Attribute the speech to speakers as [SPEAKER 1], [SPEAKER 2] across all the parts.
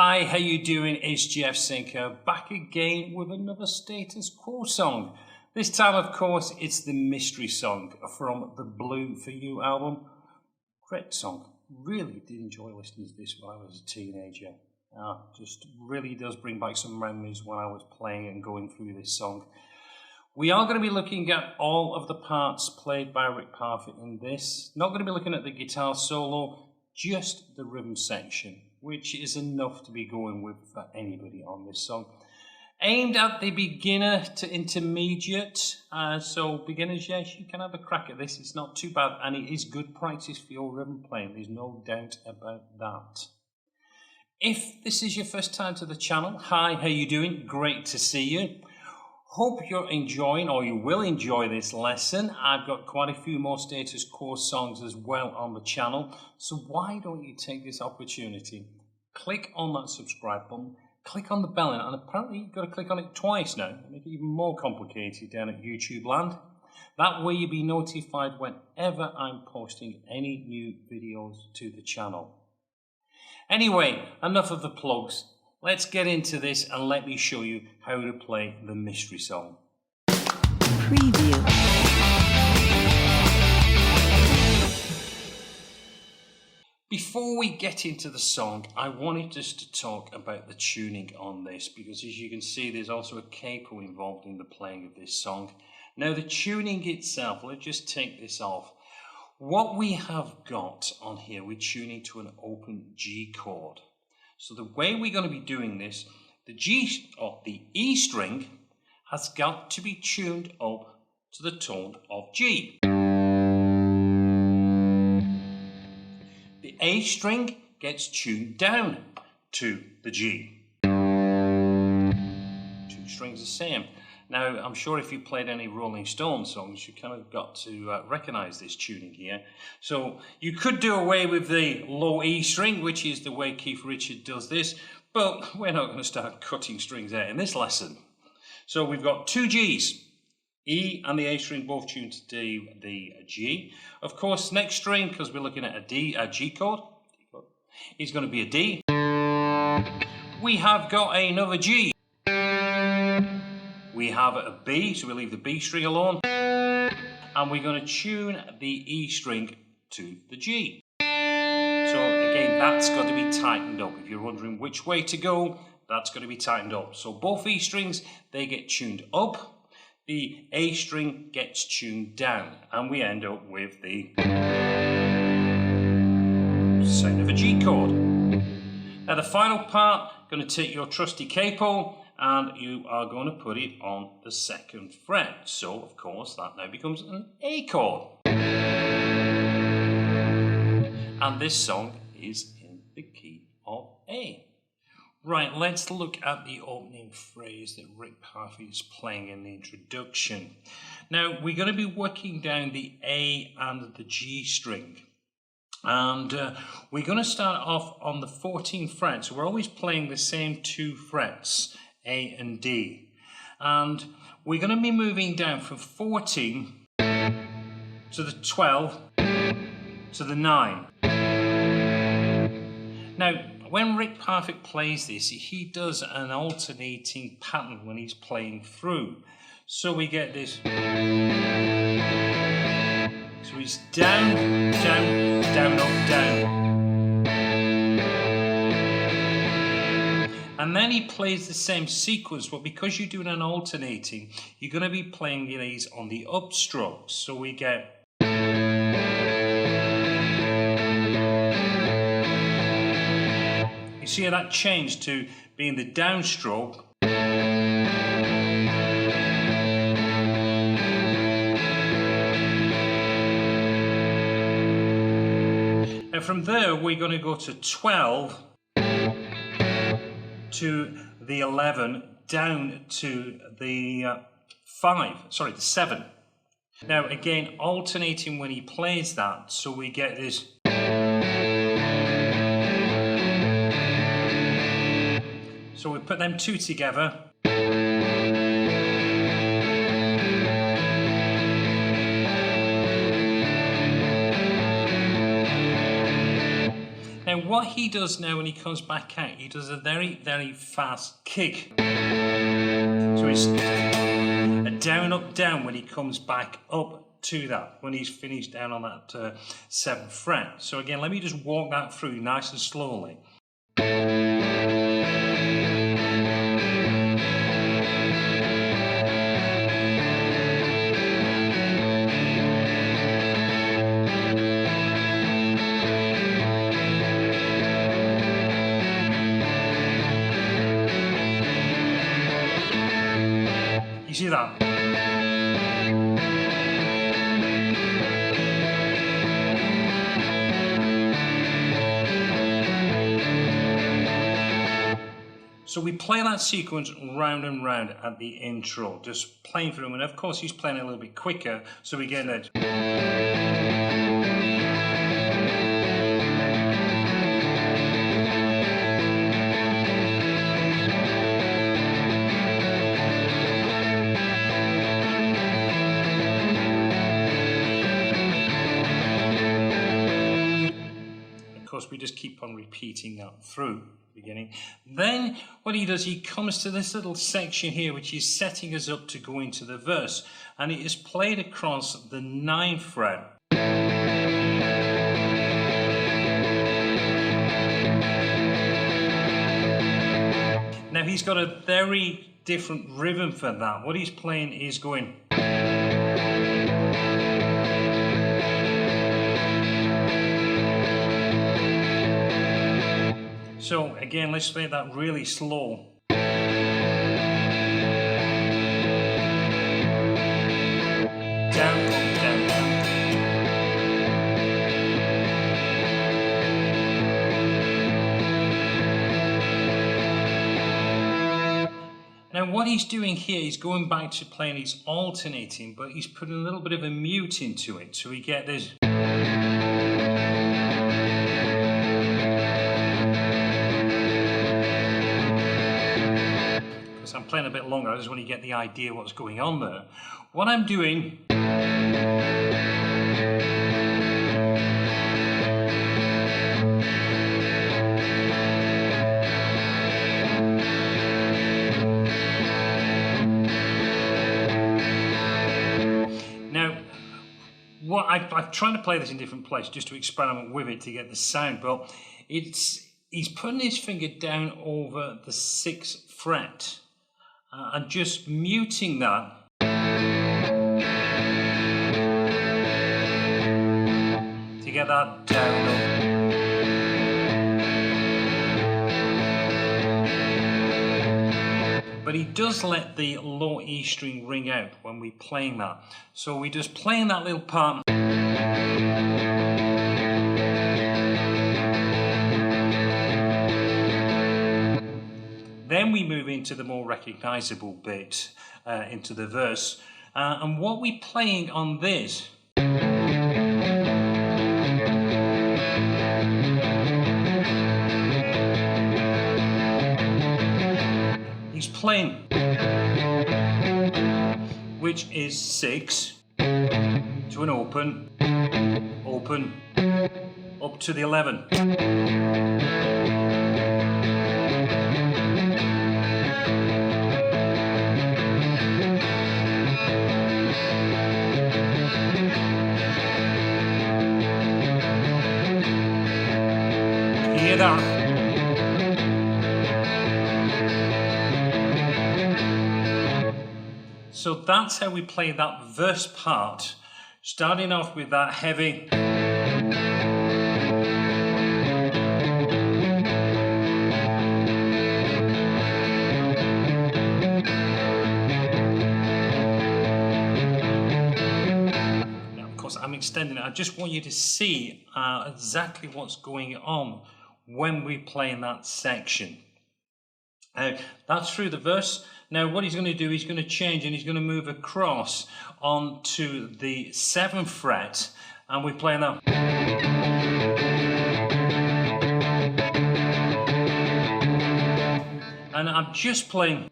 [SPEAKER 1] Hi, how you doing? It's Jeff Sinker back again with another status quo song. This time, of course, it's the mystery song from the Blue For You album. Great song. Really did enjoy listening to this when I was a teenager. Just really does bring back some memories when I was playing and going through this song. We are going to be looking at all of the parts played by Rick Parfitt in this. Not going to be looking at the guitar solo, just the rhythm section, which is enough to be going with for anybody on this song. Aimed at the beginner to intermediate, so beginners, yes, you can have a crack at this. It's not too bad, and it is good practice for your rhythm playing. There's no doubt about that. If this is your first time to the channel, hi, how you doing? Great to see you. Hope you're enjoying, or you will enjoy this lesson. I've got quite a few more status quo songs as well on the channel, so why don't you take this opportunity? Click on that subscribe button, click on the bell, and apparently you've got to click on it twice now, make it even more complicated down at YouTube land. That way you'll be notified whenever I'm posting any new videos to the channel. Anyway, enough of the plugs. Let's get into this and let me show you how to play the mystery song.
[SPEAKER 2] Preview.
[SPEAKER 1] Before we get into the song, I wanted just to talk about the tuning on this, because as you can see, there's also a capo involved in the playing of this song. Now the tuning itself, let's just take this off. What we have got on here, we're tuning to an open G chord. So the way we're going to be doing this, the E string has got to be tuned up to the tone of G. The A string gets tuned down to the G. Two strings the same. Now, I'm sure if you played any Rolling Stones songs, you kind of got to recognize this tuning here. So you could do away with the low E string, which is the way Keith Richards does this, but we're not going to start cutting strings out in this lesson. So we've got two Gs, E and the A string both tuned to the G. Of course, next string, because we're looking at a G chord, is going to be a D. We have got another G. We have a B, so we leave the B string alone, and we're going to tune the E string to the G. So again, that's got to be tightened up. If you're wondering which way to go, that's got to be tightened up. So both E strings, they get tuned up, the A string gets tuned down, and we end up with the sound of a G chord. Now the final part, going to take your trusty capo, and you are going to put it on the second fret. So, of course, that now becomes an A chord. And this song is in the key of A. Right, let's look at the opening phrase that Rick Parfitt is playing in the introduction. Now, we're going to be working down the A and the G string. And we're going to start off on the 14th fret. So we're always playing the same two frets, A and D, and we're going to be moving down from 14 to the 12 to the 9. Now, when Rick Parfitt plays this, he does an alternating pattern when he's playing through. So we get this. So he's down, down, down, up, down. And then he plays the same sequence, but because you're doing an alternating, you're going to be playing these on the upstrokes. So we get... You see how that changed to being the downstroke. And from there, we're going to go to 12... to the 11, down to the the 7. Now again, alternating when he plays that, so we get this. So we put them two together. what he does now when he comes back out, he does a very, very fast kick. So it's a down, up, down when he comes back up to that, when he's finished down on that 7th fret. So again, let me just walk that through nice and slowly. You see that? So we play that sequence round and round at the intro, just playing through them, and of course he's playing a little bit quicker, so we get that. Of course, we just keep on repeating that through. Beginning. Then what he does, he comes to this little section here which is setting us up to go into the verse, and it is played across the 9th fret. Now he's got a very different rhythm for that. What he's playing is going. So again, let's play that really slow. Down, up, down, down. Now what he's doing here, he's going back to playing, he's alternating, but he's putting a little bit of a mute into it. So we get this. I'm playing a bit longer, I just want to get the idea what's going on there. What I'm doing, now what I'm trying to play this in different places just to experiment with it to get the sound, but he's putting his finger down over the 6th fret. And just muting that to get that down. But he does let the low E string ring out when we're playing that. So we just playing that little part. Then we move into the more recognizable bit, into the verse. And what we're playing on this he's playing, which is 6 to an open, open, up to the 11. Hear that? So that's how we play that verse part, starting off with that heavy. Now, of course, I'm extending it. I just want you to see exactly what's going on when we play in that section. That's through the verse. Now what he's going to do, he's going to change and he's going to move across onto the 7th fret, and we're playing that. And I'm just playing.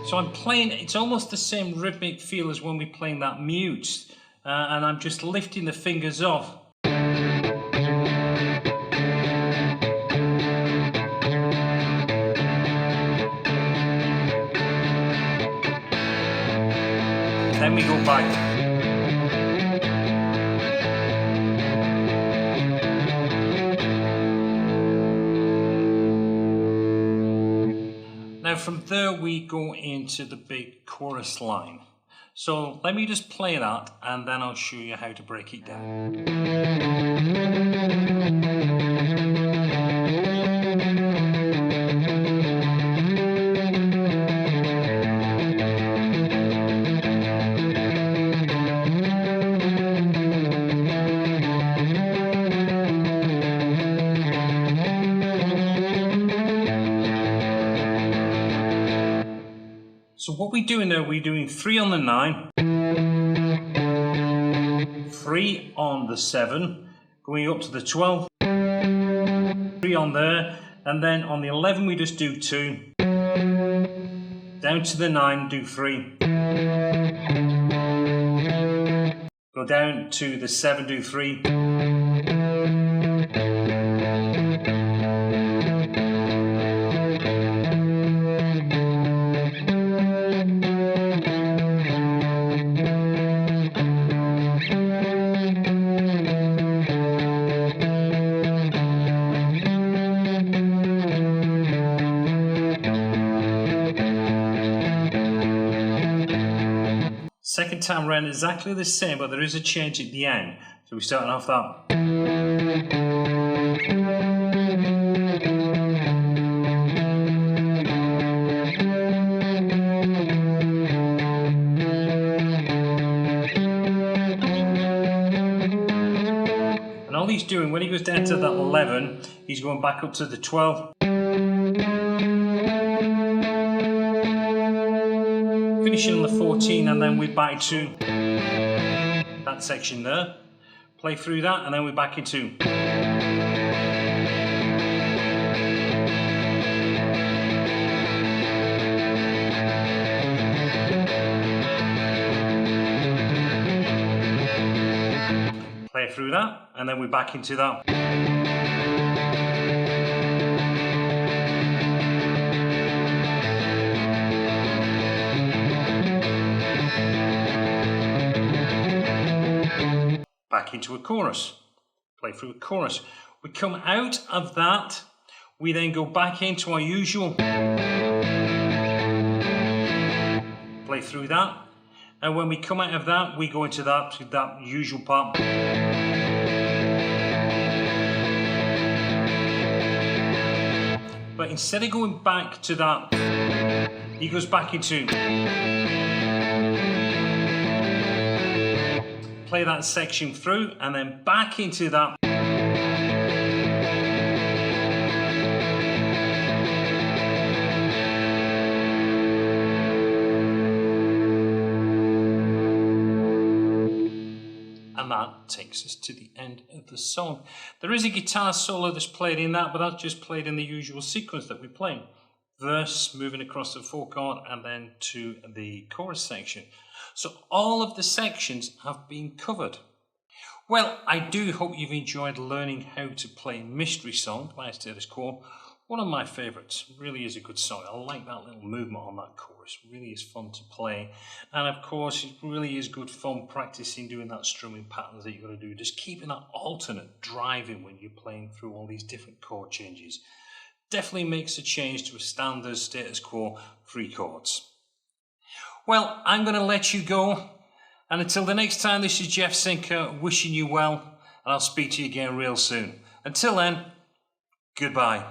[SPEAKER 1] So I'm playing, it's almost the same rhythmic feel as when we're playing that mute and I'm just lifting the fingers off. Then we go back. Now from there we go into the big chorus line. So let me just play that and then I'll show you how to break it down. So what we're doing there, we're doing 3 on the 9, 3 on the 7, going up to the 12, 3 on there, and then on the 11 we just do 2, down to the 9, do 3, go down to the 7, do 3, second time round exactly the same, but there is a change at the end. So we're starting off that. And all he's doing, when he goes down to that 11, he's going back up to the 12. Finishing on the 14, and then we're back to that section there. Play through that, and then we're back into. Play through that, and then we're back into that. Back into a chorus, play through a chorus. We come out of that, we then go back into our usual, play through that, and when we come out of that, we go into that usual part. But instead of going back to that, he goes back into. Play that section through and then back into that. And that takes us to the end of the song. There is a guitar solo that's played in that, but that's just played in the usual sequence that we play. Verse, moving across the 4 chord, and then to the chorus section. So all of the sections have been covered. Well, I do hope you've enjoyed learning how to play Mystery Song by Status Quo. One of my favourites. Really is a good song. I like that little movement on that chorus. Really is fun to play. And of course, it really is good fun practicing doing that strumming patterns that you've got to do. Just keeping that alternate driving when you're playing through all these different chord changes. Definitely makes a change to a standard Status Quo 3 chords. Well, I'm going to let you go. And until the next time, this is Jeff Sinker wishing you well. And I'll speak to you again real soon. Until then, goodbye.